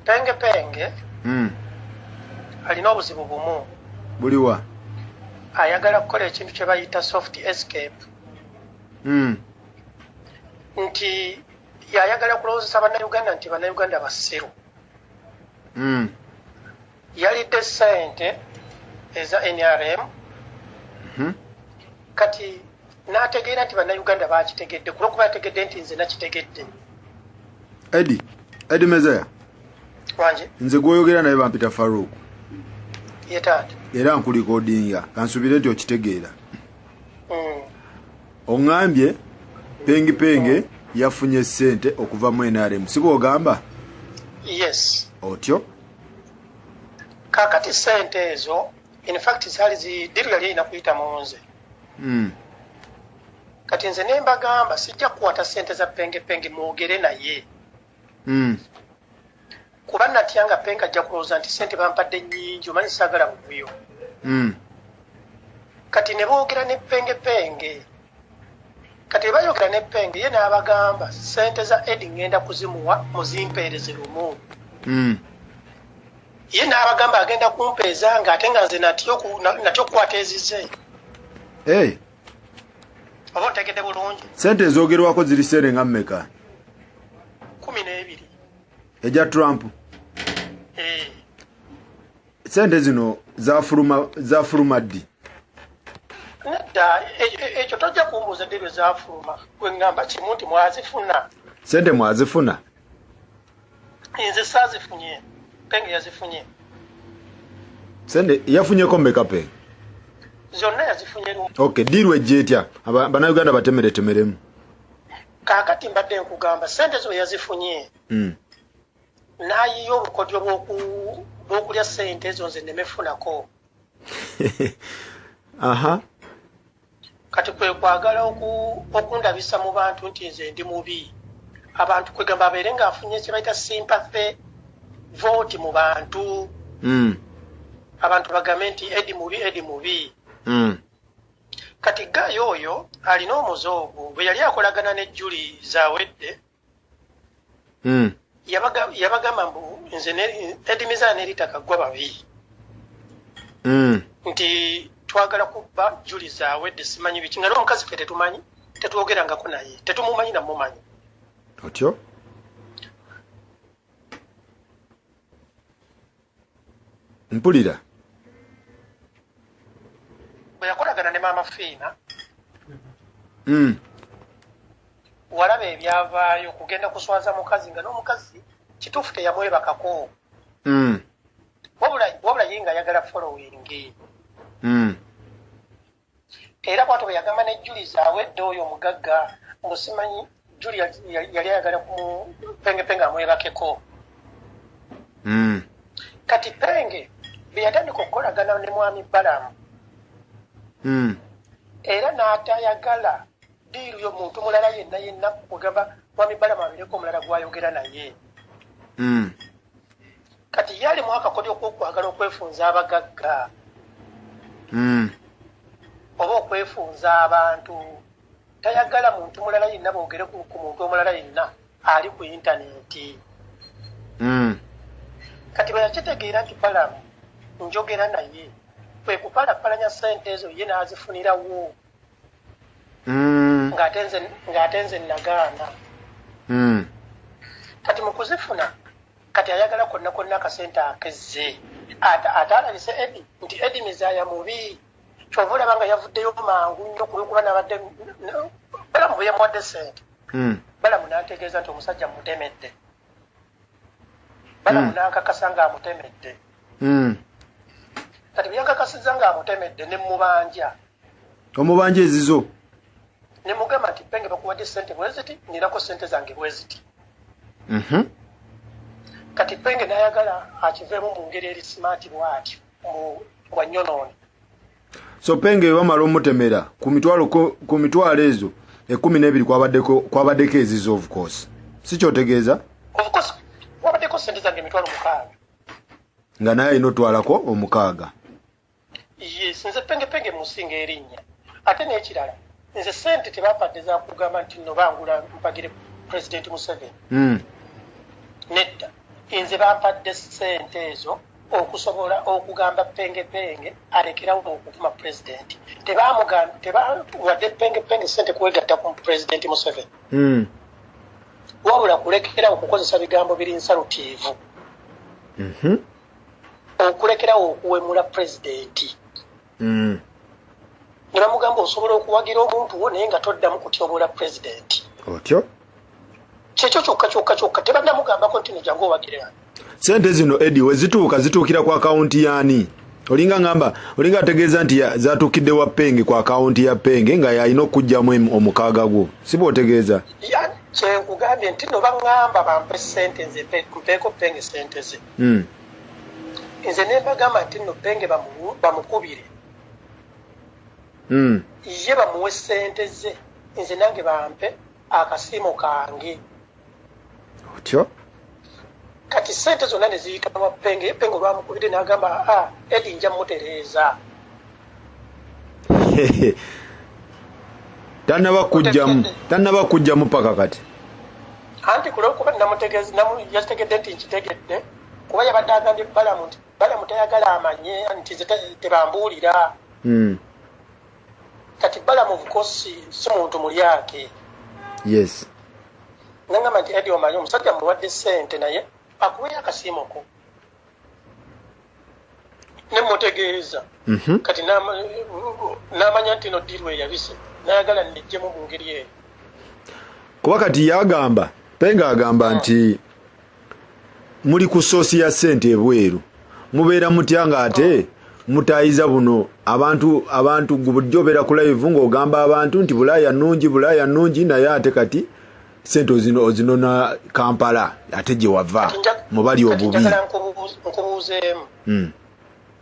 Penge alina obuzibu bumu. Buliwa? Ayagala kukola ekintu kye bayita soft escape. Nti yayagala kulowoozesa bannayuganda nti bannayuganda basiru. Yalidde ssente eza NRM. Kati n'ategeera nti bannayuganda baakitegedde kulwokuba yategedde nti nze nakitegedde. Eddie Mezaya. Wanje. Nze gw'oyogera naye bampita Farouk. Ye taata. Era nkulikodinga kansubire nti okitegeera. Oŋŋambye Penge yafunye ssente okuva mu NRM. Si bw'ogamba? Yes. Otyo? Kakati ssente ezo in fact zaali diru yali erina kuyita mu nze. Kati nze ne mbagamba sijja kukwata ssente za Penge mwogere naye. Kuba natyanga Penge ajja kulowooza nti ssente bampadde nnyingi omanyi saagala buvuyo. Kati ne boogera ne Penge. Kati bayogera ne Penge ye n'abagamba ssente za Eddie ngenda kuzimuwa muzimpeereze lumu. Ye n'abagamba agenda kumpeeza ng'ate nga nze natyo kukwata ezize. Oba otegedde bulungi. Ssente ezoogerwako ziri ssente nga mmeka? 12. Eja Trump. Ssente zino zaafuluma ddi? Nedda ekyo tojja kumbuuza ddi lwe zaafuluma. Gwe ŋŋamba kimu nti mwazifuna. Ssente mwazifuna? Nze saazifunye. Penge yazifunye. Ssente yafunyeko mmeka Penge? Zonna yazifunye lumu. Okay, diru ejja etya? Bannayuganda batemeremu. Kaakati mbadde nkugamba ssente zo yazifunye. N'ayiyo obukodyo bw'okulya ssente ezo nze nemefunako. Kati kwe kwagala okundabisa mu bantu nti nze ndi mubi. Abantu kwegamba abeere ng'afunye kye bayita sympathy vote mu bantu. Abantu bagambe nti Eddie mubi. Kati Gayo oyo alina omuzoogo bwe yali akolagana ne Julie Zawedde. Yabagamba mbu nze Eddie Mizaya n'eritaka ggwa babi. Nti twagala kubba Julie Zawedde simanyi biki nga n'omukazi ffe tetumanyi tetwogerangako naye tetumumanyi namumanyi. Otyo? Mpulira. Bwe yakolagana ne Maama Fiina. Walaba ebyavaayo kugenda kuswaza mukazi nga n'omukazi kituufu teyamwebakako. Wabula ye ng'ayagala following. Era bw'atyo bwe yagamba ne Julie Zawedde oyo omugagga mbu simanyi Julie yali ayagala ku Penge amwebakeko. Kati Penge bwe yatandika okukolagana ne mwami Balamu. Era n'atayagala diiru y'omuntu mulala yenna kugamba mwami Balamu abeereko omulala gw'ayogera naye. Kati yali mu akakodyo k'okwagala okwefunza abagagga. Oba okwefunza abantu. Tayagala muntu mulala yenna boogere ku muntu omulala yenna ali ku intaneti. Kati bwe yakitegeera nti Balamu njogera naye kwe kupalapalanya ssente ezo ye n'azifunirawo. Ng'ate nze nagaana. Kati mu kuzifuna kati ayagala konna akasente akezze. Ate alabise Eddie nti Eddie Mizaya mubi. Kyova olaba nga yavuddeyo mangu nnyo kulwokuba n'abadde Balamu bwe yamuwadde ssente. Balamu n'antegeeza nti omusajja mutemedde. Balamu n'ankakasa ng'amutemedde. Kati bwe yankakasizza ng'amutemedde ne mubanja. Omubanja ezizo? Ne mugamba nti Penge bakuwadde ssente bwe ziti nirako ssente zange bwe ziti. Kati Penge n'ayagala akiveemu mu ngeri eri smart bw'atyo bwa nnyonoone. So Penge bamala omutemera ku mitwalo ezo 12 kwabaddeko ezizo of course. Si kyotegeeza? Of course wabaddeko ssente zange emitwalo 6. Nga naye inotwalako 6. Yes, nze Penge musinga erinnya. Ate n'ekirala nze ssente tebampadde za kugamba nti nno bangula mpagire President Museveni. Nedda inze bampadde ssente ezo okusobola okugamba penge alekerawo okuvuma pulezidenti. Wadde penge ssente kwegatta ku pulezidenti Museveni. Wabula kulekerawo okukozesa bigambo biri nsalutiivu. Okulekerawo okuwemula pulezidenti. Ne bamugamba osobola okuwagira omuntu wo naye nga toddamu kutyoboola pulezidenti. Otyo? Kyekyo kyokka tebannamugambako nti nojangu owagire. Sente zino Eddie zituukira ku akaunti yaani? Olinga ategeeza nti zatuukidde wa Penge ku akaunti ya Penge nga yalina okugyamu omukaaga gwo. Siba otegeeza? Kyenkugambye nti no baŋŋamba bampe ssente nze mpeeko Penge ssente ze. Nze ne mbagamba nti no Penge bamukubire. Ye bamuwe ssente ze. Nze nange bampe akasiimo kange. Otyo? Kati ssente zonna ne ziyita wa Penge olwamukubire n'agamba Eddie nja mutereeza. Tannaba kujjamu paka kati. Anti kulwokuba yategedde nti nkitegedde kuba yabadde agambye Balamu tayagala amanye nti tebambuulira. Kati Balamu bukosi si muntu mulyake. Yes. Nangamba nti Eddie omanyi omusajja muwadde ssente naye akuweyo akasiimo ko. Ne mutegeeza. Kati n'amanya nti no ddiiru eyabise n'ayagala nejjemu mu ngeri eyo. Kuba kati Penge agamba nti muli ku soosi ya ssente ebweru. Mubeera mutya nga ate mutayiza buno abantu bulijjo obeera ku live ng'ogamba abantu nti Bulaaya nnungi naye ate kati ssente ozinona Kampala ate gye wava mubali obubi. Nkubuuzeemu.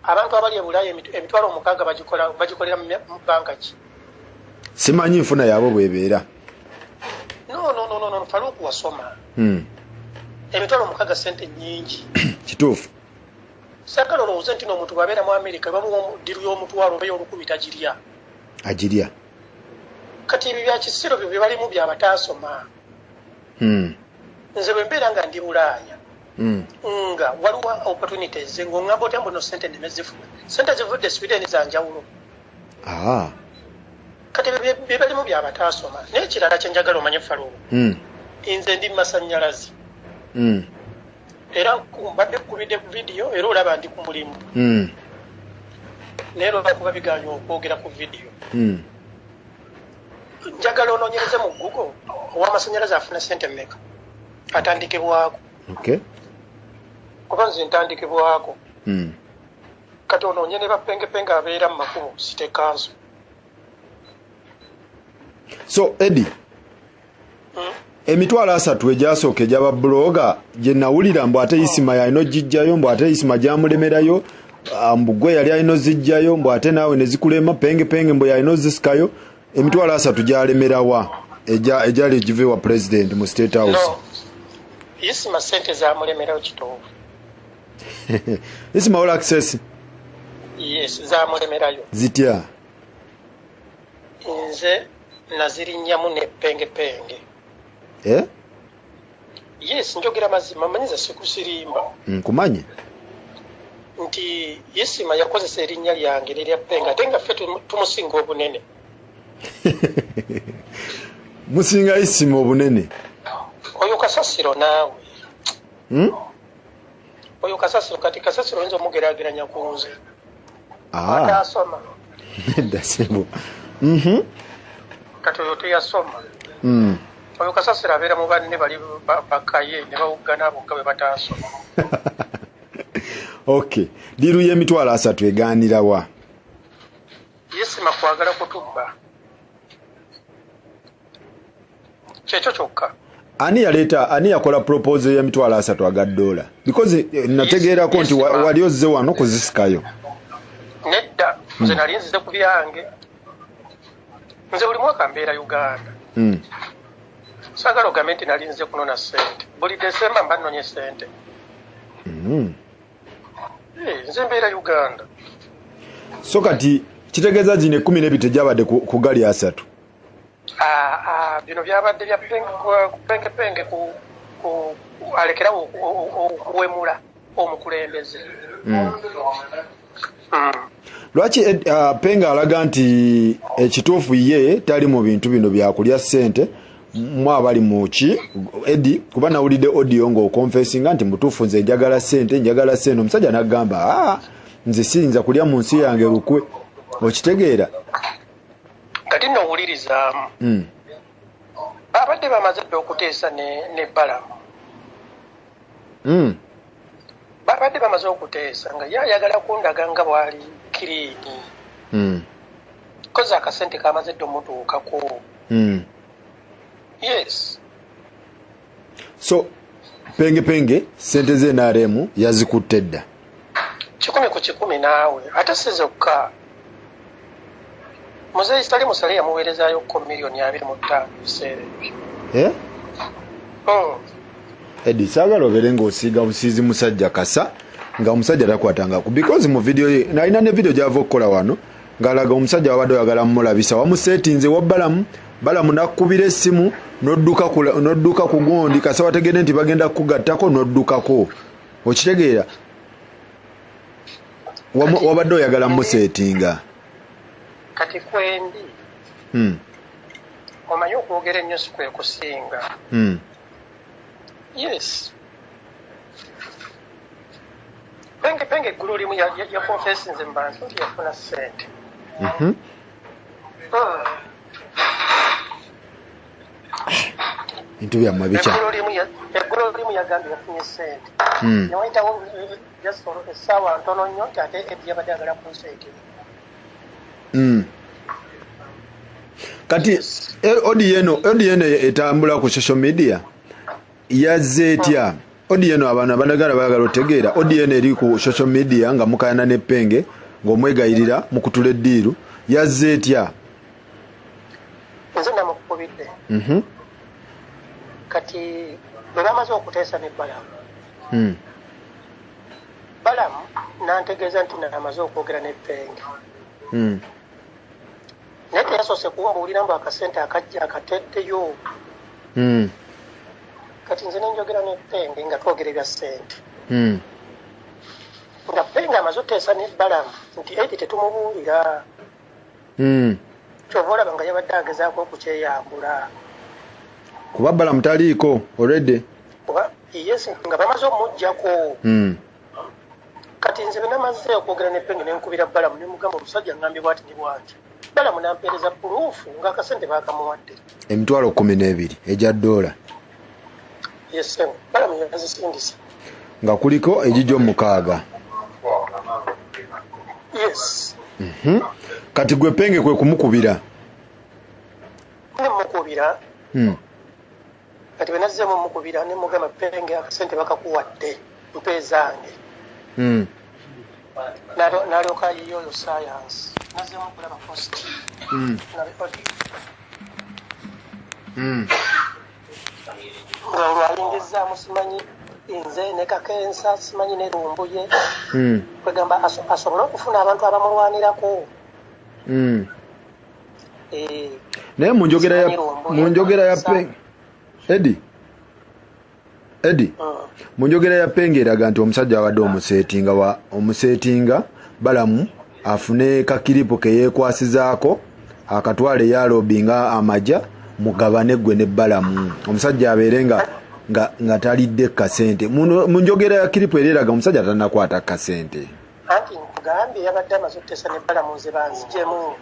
Abantu abali e Bulaaya emitwalo 6 bagikolera mu banka ki? Simanyi nfuna yaabo bwebeera. No, Faruku wasoma. Emitwalo 6 ssente nnyingi. Kituufu. Sakalo olowooza nti n'omuntu bw'abeera mu Amerika bamuwa ddiru y'omutwalo oba y'olukumi tagirya. Agirya. Kati ebyo bya kisiro byo bye balimu by'abataasoma. Nze bwe mbeera nga ndi Bulaaya. Nga waliwo opportunities ng'oŋŋamba otya mbu no ssente nneme zifuna. Ssente zivudde Sweden za njawulo. Kati bye balimu by'abataasoma. Naye ekirala kye njagala omanye Faruku. Nze ndi masannyalaze. Era mbadde kubidde ku vidiyo era olaba ndi ku mulimu. Naye lwakuba biganya okwogera ku vidiyo. Njagala onoonyereze mu Google ow'amasannyalaze afuna ssente mmeka atandikibwako. Kuba nze ntandikibwako. Kati onoonye ne Penge abeera mu makubo sitekanso. So Eddie, emitwalo 3 egyasooka egyaba bloga gye nawulira mbu ate Isima yalina ogijjayo mbu ate Isima gyamulemerayo mbu gwe yali alina ozijjayo mbu ate naawe ne zikulema Penge mbu yalina ozisikayo. Emitwalo 3 gyalemerawa egyali egive wa president mu State House. No. Isima ssente zamulemerayo kituufu. Isima all access. Yes, zamulemerayo. Zitya? Nze nazirinnyamu ne Penge. Yes, njogera mazima manyiza sikusirimba. Nkumanyi. Nti Isima yakozesa erinnya lyange lya Penge ate nga ffe tumusinga obunene. Musinga Isima obunene. Oyo Kasasiro naawe. Oyo Kasasiro kati Kasasiro oyinza omugeraageranya ku nze. Atasoma. Dasebo. Kati oyo teyasoma. Oyo Kasasiro abeera mu banne bali bakaye ne bawuggana abo nga bwe bataasoma. Okay. Ddiru y'emitwalo 3 egaanira wa? Isima kwagala kutubba. Kyekyo kyokka. Ani yakola proposal y'emitwalo 3 aga $? Because nategeerako nti wali ozze wano kuzisikayo. Nedda, nze nali nzize ku byange. Nze buli mwaka mbeera Uganda. Sagala ogambe nti nali nzize kunona ssente. Buli Desemba mba nnonye ssente. Nze mbeera Uganda. So kati kitegeeza gino 12 tegyabadde ku gali 3. Bino byabadde bya Penge alekerawo okuwemula omukulembeze. Lwaki Penga alaga nti ekituufu ye tali mu bintu bino byakulya ssente mu abali muki Eddie kuba nawulidde audio ng'okonfessinga nti mutuufu nze njagala ssente omusajja n'agamba nze siyinza kulya mu nsi yange lukwe okitegeera kati nowulirizaamu abadde bamaze dde okuteesa ne Balamu babadde bamaze okuteesa nga yayagala kundaga nga bwali kiriini kozi akasente kamaze dde omutuukako. Yes. So penge sente ze NRM yazikutte dda 10 ku 10 naawe ate si zokka muzeyi Sali Musale yamuweerezaayo ko miliyoni 25 biseera ebyo. Eddie saagala obeere ng'osiiga busiizi musajja kasa nga omusajja takwatanga ku because mu video ye nalina ne video gy'ava okukola wano ng'alaga omusajja wabadde oyagala mmulabisa wamuseetinze wa Balamu nakkubira essimu n'odduka ku gundi kasa wategedde nti bagenda kugattako n'oddukako okitegeera wabadde oyagala mmuseetinga kati kwendi omanyi okwogera ennyo si kwe kusinga. Yes. Penge eggulu limu yakonfesinze mu bantu nti yafuna ssente. Bintu byammwe bikya. Eggulu limu yagambye yafunye ssente. Newayitawo essaawa ntono nnyo nti ate Eddie yabadde agala kunseekera. Kati audio eno etambula ku social media yazze etya audio eno abantu abadagala bayagala otegeera audio eno eri ku social media nga mukayana ne Penge ng'omwegayirira mu kutula eddiiru yazze etya nze namukubidde kati bwe bamaze okuteesa ne Balamu Balamu nantegeeza nti namaze okwogera ne Penge naye teyasoose kumbuulira mbu akasente akajja akateddeyo kati nze nenjogera ne Penge nga twogera ebya ssente nga Penge amaze oteesa ne Balamu nti Eddie tetumubuulira kyova olaba nga yabadde agezaako okukyeyambula kuba Balamu taliiko already yes nga bamaze omuggyako kati nze benamaze okwogera ne Penge nenkubira Balamu nemugamba omusajja ngambye bwati ne bwati Balamu nampeereza puruufu nga akasente baakamuwadde emitwalo 12 ejja $. Yes Balamu yazisindisa nga kuliko egijo 6. Yes. Kati gwe Penge kwe kumukubira nemukubira kati benazzeemu mukubira nemugamba Penge akasente bakakuwadde mpeezange nalyoka yiyoyo science nazzeemu kulaba post nga olwalingizaamu simanyi nze ne Kakensa simanyi ne Lumbuye kwegamba asobole okufuna abantu abamulwanirako naye munjogera ya Penge Eddie munjogera ya Penge eraga nti omusajja abadde omuseetinga Balamu afune kakiripo ke yeekwasizaako akatwale yalobinga amaja mugabane gwe ne Balamu omusajja abeere nga talidde kasente munjogera ya kiripo ereraga omusajja tanakwata kasente anti nkugambye yabadde amaze okuteesa ne Balamu nze banzijemu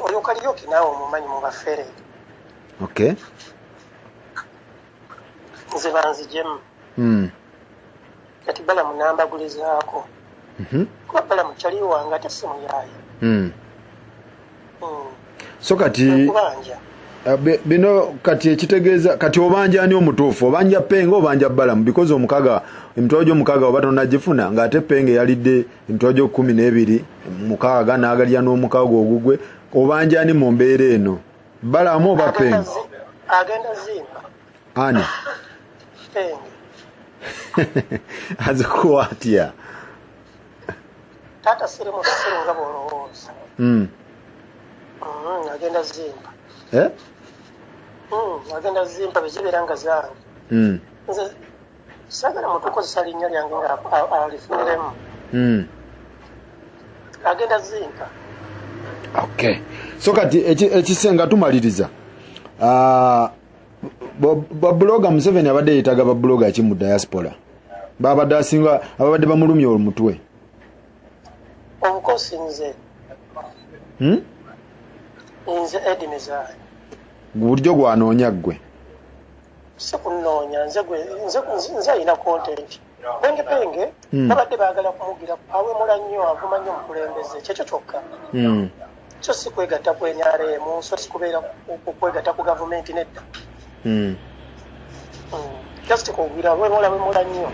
oyo Kalyoki naawe omumanyi mu bafere okay nze banzijemu kati Balamu nambagulizaako kuba Balamu kyali wange ate si muyaaye so kati bino kati ekitegeeza kati obanja ani omutuufu obanja Penge obanja Balamu because emitwalo gy'omukaaga oba tonagifuna ng'ate Penge yalidde emitwalo gyo12 mukaaga n'agalya n'omukaaga ogugwe obanja ani mu mbeera eno Balamu oba Penge agenda zimba ani Penge azikuwa atya taata siri mu kasero nga bw'olowooza agenda zimba agenda zimpa beziberanga zange nze sagala mutukozesa linnya lyange nga alifuniremu agenda zimpa. Okay, so kati ekisenga tumaliriza babloga Museveni abadde yeetaga babloga ki mu diaspora babadde asinga ababadde bamulumya omutwe omukosi nze nze Eddie Mizayi buryo gwanoonya gwe si kunoonya nze alina content penge babadde baagala kumugira awemula nnyo avuma nnyo mukulembeze kyekyo kyokka so si kwegatta kwenyaleemu so si kubeera kwegatta ku gavumenti nedda just kugira wemula nnyo.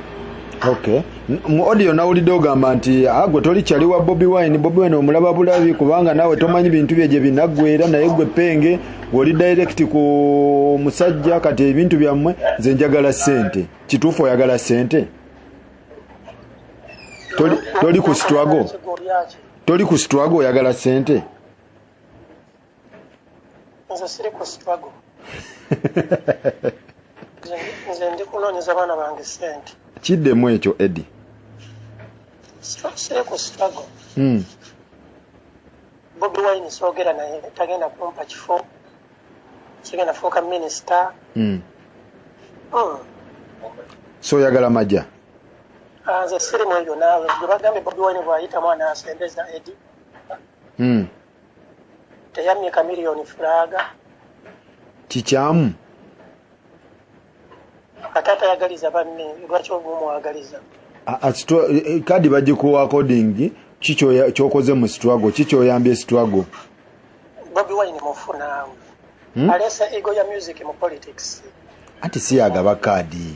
Okay, mu audio nawulidde ogamba nti gwe toli kyali wa Bobi Wine omulaba bulabi kubanga nawe tomanyi bintu bye gye binaggweera naye gwe penge oli direct ku musajja kati ebintu byammwe nze njagala ssente kituufu oyagala ssente toli ku struggle oyagala ssente nze siri ku struggle nze ndi kunoonyeza baana bange ssente kiddemu ekyo Eddie siri ku struggle Bobi Wine soogera naye tagenda kumpa kifo sigenda fuuka minisita so oyagala majja nze siri mu ebyo naawe gye bagambye Bobi Wine bw'ayita mwana asembeza Eddie teyamye kamiliyoni fulaga kikyamu atata yagaliza banne lwaki ogumwagaliza kadi bagikuwa according kikyokoze mu struggle kikyoyambye struggle Bobi Wine mufuna alesa ego ya music mu politics ati si agaba kadi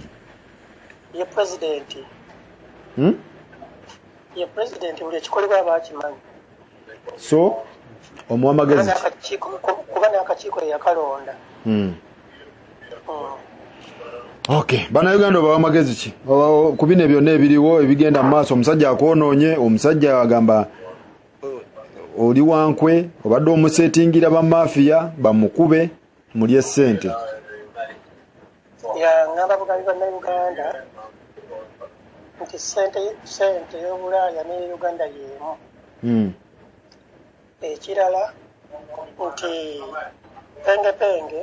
ye president ye president buli kikolebwa abakimanyi so omuwa magezi kuba n'akakiiko yakalonda Okay, bana Uganda bawa magezi ki ku bino byonna ebiriwo ebigenda mu maaso omusajja akoonoonye omusajja agamba oli wankwe obadde omusetingira ba mafia bamukube mulye ssente ya ngamba bugabi bana Uganda nti ssente y'Obulaaya ne Uganda y'emu ekirala nti penge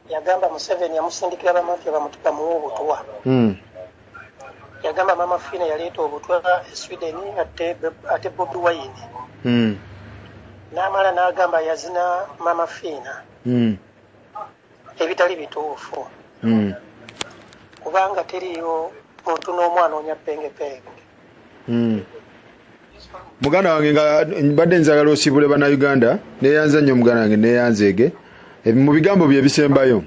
yagamba Museveni yamusindikira bamafia bamutuka mu obutwa yagamba mama Fina yaleeta obutwa e Sweden ate Bobi Wine n'amala n'agamba yazina mama Fina ebitali bituufu kubanga teriyo muntu n'omu anoonya penge muganda wange nga mbadde nzagala osibule bana Uganda neyanza nnyo muganda wange neyanzeege mu bigambo bye bisembayo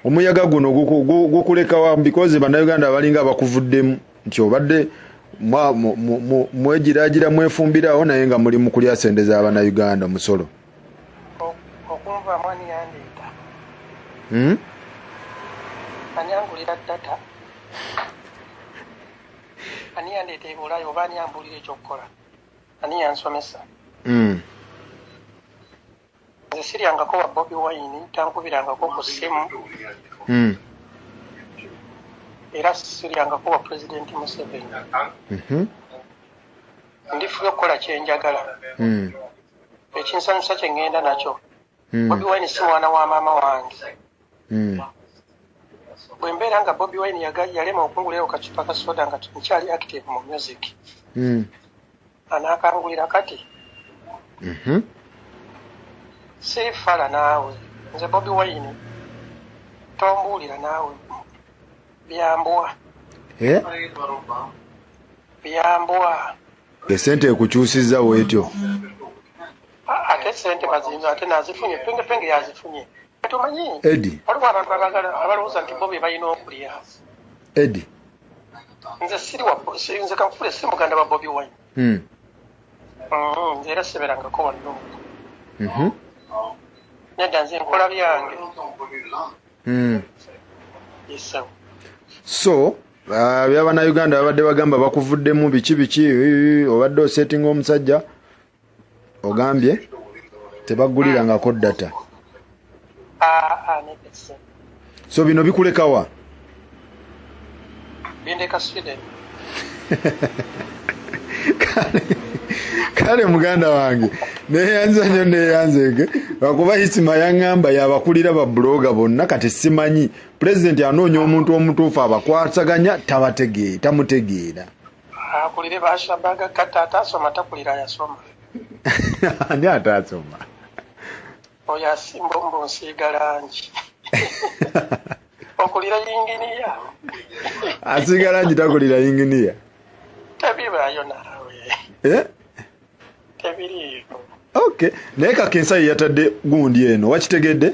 omuyaga guno gukulekawa because bana Uganda balinga bakuvuddemu nti obadde mwegiragira mwefumbirawo naye nga muli mu kulya sente za bana Uganda musolo okumva mwani yandeeta anyangulira data ani yandeeta ebulayo oba ani yambulira ekyokukola ani yansomesa nze siryangako wa Bobi Wine tankubirangako ku ssimu era siryangako wa President Museveni ndifuza okukola kyenjagala ekinsanyusa kye ngenda nakyo Bobi Wine si mwana wa maama wange bwe mbeera nga Bobi Wine yalema okungulirawo kacupa ka soda nga nkyali active mu music anaakangulira kati sifala naawe nze Bobi Wine tombuulira naawe byambwa esente ekukyusiza weetyo ate sente bazinza ate nazifunye penge yazifunye tumanyi Eddie waliwo abantu abalowooza nti bo be balina okulya Eddie nze kankufule si muganda wa Bobi Wine era siberangako wano nedda nze nkola byange yesawo so byabana Uganda babadde bagamba bakuvuddemu biki obadde osettinga omusajja ogambye tebagulirangako data Nekese. So bino bikulekawa? Bindeka Sweden. Kale muganda wange neyanza nyo neyanzege bakuba isima yangamba yabakulira ba bloga bonna kati simanyi president anoonya omuntu omutuufu abakwasaganya tamutegeera akulire bashabaga kata atasoma takulira yasoma ani atasoma oya simbombo nsigalanji okulira yinginiya asigalanji takulira yinginiya tabibayo nawe tabiriyo. Okay, naye Kakensa yatadde gundi eno wakitegedde?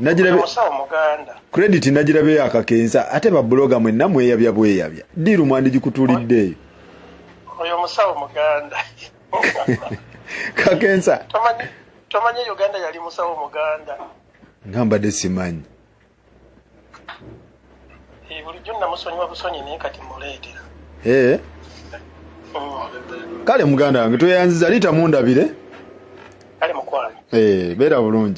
Nagirabe musawo muganda. Credit nagirabe ya Kakensa ate ba bloga mwenna mweyabya bweyabya. Diru mwandi gikutulidde. Oyo musawo muganda. Kakensa. Tomanyi Uganda yali musawo muganda. Ngamba desimanyi. Bulijjo namusonyiwa busonyi naye kati muleetera. Kale muganda wange tweyanziza lita mundabire. Kale mukwano. Beera bulungi.